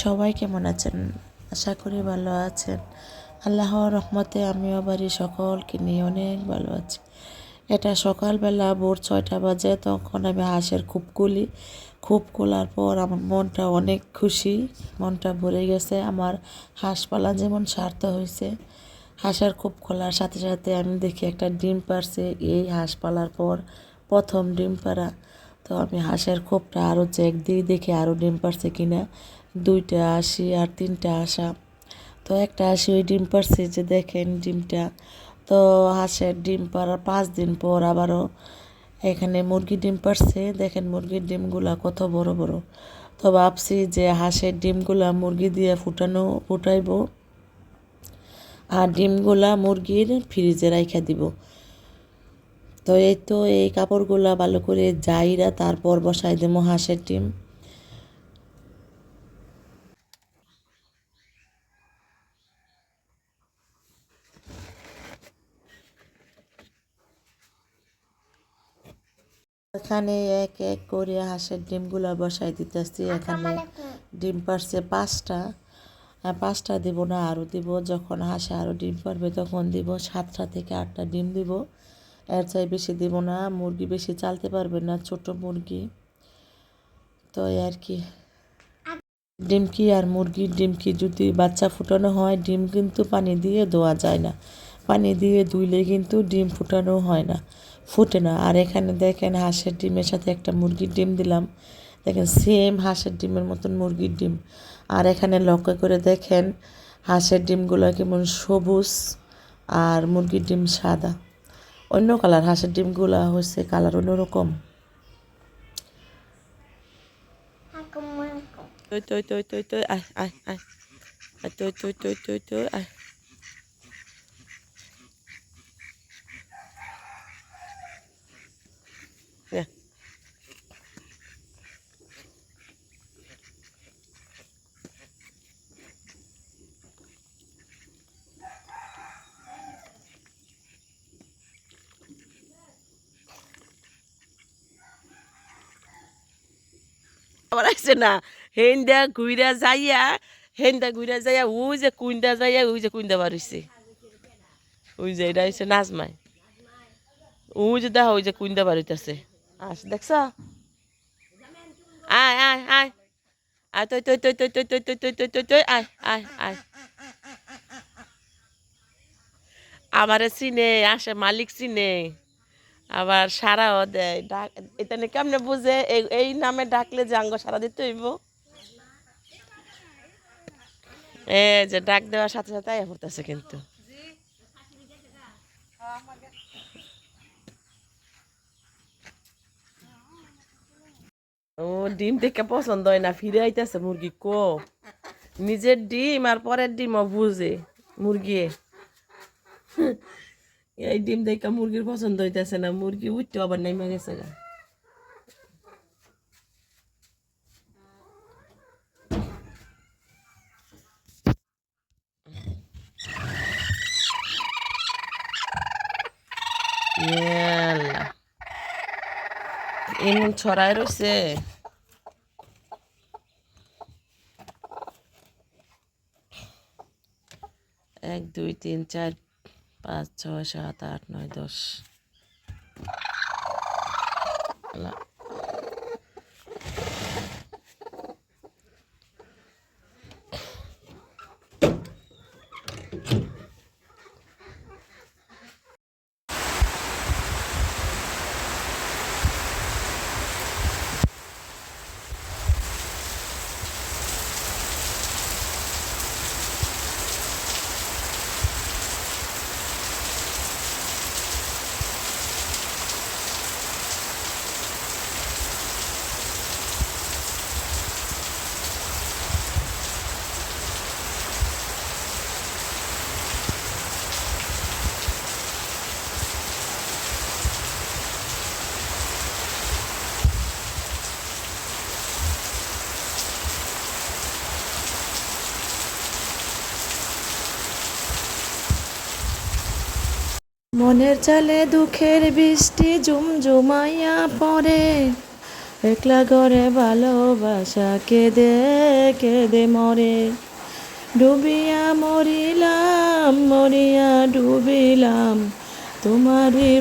সবাই কেমন আছেন? আশা করি ভালো আছেন। আল্লাহর রহমতে আমিও বাড়ির সকলকে নিয়ে অনেক ভালো আছি। এটা সকালবেলা ভোর 6টা বাজে। তখন আমি হাঁসের খুব খুলি। খুব খোলার পর আমার মনটা অনেক খুশি, মনটা ভরে গেছে। আমার হাঁস পালা যেমন সার্থক হয়েছে। হাঁসের খুব খোলার সাথে সাথে আমি দেখি একটা ডিম পারছে। এই হাঁস পালার পর প্রথম ডিম পাড়া। তো আমি হাঁসের খোপটা আরও চেক দিই, দেখি আরও ডিম পারছে কিনা। 2টা হাসি আর 3টা আসা। তো একটা হাসি ওই ডিম পারছে, যে দেখেন ডিমটা। তো হাঁসের ডিম পাড়ার 5 দিন পর আবারও এখানে মুরগির ডিম পারছে। দেখেন মুরগির ডিমগুলা কত বড় বড়। তো ভাবছি যে হাঁসের ডিমগুলা মুরগি দিয়ে ফুটাইবো, আর ডিমগুলা মুরগির ফ্রিজে রাইখা দিব। তো এই কাপড়গুলা ভালো করে জাইরা তারপর বসাই দেবো হাঁসের ডিম। এখানে এক এক করে হাঁসের ডিমগুলা বসাই দিতেছি। এখানে ডিম পারছে 5টা। 5টা দিব না, আরও দিব। যখন হাঁসে আরও ডিম পারবে তখন দিব। 7টা থেকে 8টা ডিম দিব, এর চাই বেশি দিব না। মুরগি বেশি চালতে পারবে না, ছোট মুরগি। তো আর কি, ডিমকি আর মুরগির ডিমকি যদি বাচ্চা ফুটানো হয়, ডিম কিন্তু পানি দিয়ে ধোয়া যায় না। পানি দিয়ে ধুইলে কিন্তু ডিম ফুটানো হয় না, ফুটে না। আর এখানে দেখেন হাঁসের ডিমের সাথে একটা মুরগির ডিম দিলাম। দেখেন সেম হাঁসের ডিমের মতন মুরগির ডিম। আর এখানে লক্ষ্য করে দেখেন হাঁসের ডিমগুলো কেমন সবুজ আর মুরগির ডিম সাদা, অন্য কালার। হাঁসের ডিমগুলো হচ্ছে কালার অন্যরকম। তুই তুই তুই তুই তুই আয় আয় আয় তুই তুই তুই তুই তুই আয়। আবার আসছে না, হেন্দা ঘুইরা যাইয়া ওই যে কুইন্দা যাইয়া ওই যে কুইন্দা বাড়িছে। ওই যে এটা হচ্ছে নাজমাই। ওই যে দেখো ওই যে কুইন্দা বাড়িতেছে। আস দেখছ, আয় আয় আয় আয় তুই তুই তুই তুই তুই তুই তুই তুই তুই তুই তুই আয় আয় আয়। আমারে চিনে আসে, মালিক চিনে, আবার সারাও দেয়। ডাক এটা কেমনে বুঝে এই নামে ডাকলে যে আঙ্গ সারা দিতে হইব। যে ডাক দেওয়ার সাথে সাথে আয়া পড়তেছে কিন্তু। ও ডিম দেখে পছন্দ হয় না, ফিরে আইতেছে মুরগি কো। নিজের ডিম আর পরের ডিমও বুঝে মুরগি। এই ডিম দেখে মুরগির পছন্দ হইতেছে না, মুরগি উঠতে আবার নেমে গেছে গা। এমন ছড়াই রয়েছে। 1 2 3 4 5 6 7 8 9 10। মনের জালে দুঃখের বৃষ্টি জুমজুমাইয়া পড়ে, একলা ঘরে ভালোবাসা কেঁদে কেঁদে মরে, ডুবিয়া মরিলাম মরিয়া ডুবিলাম তোমারই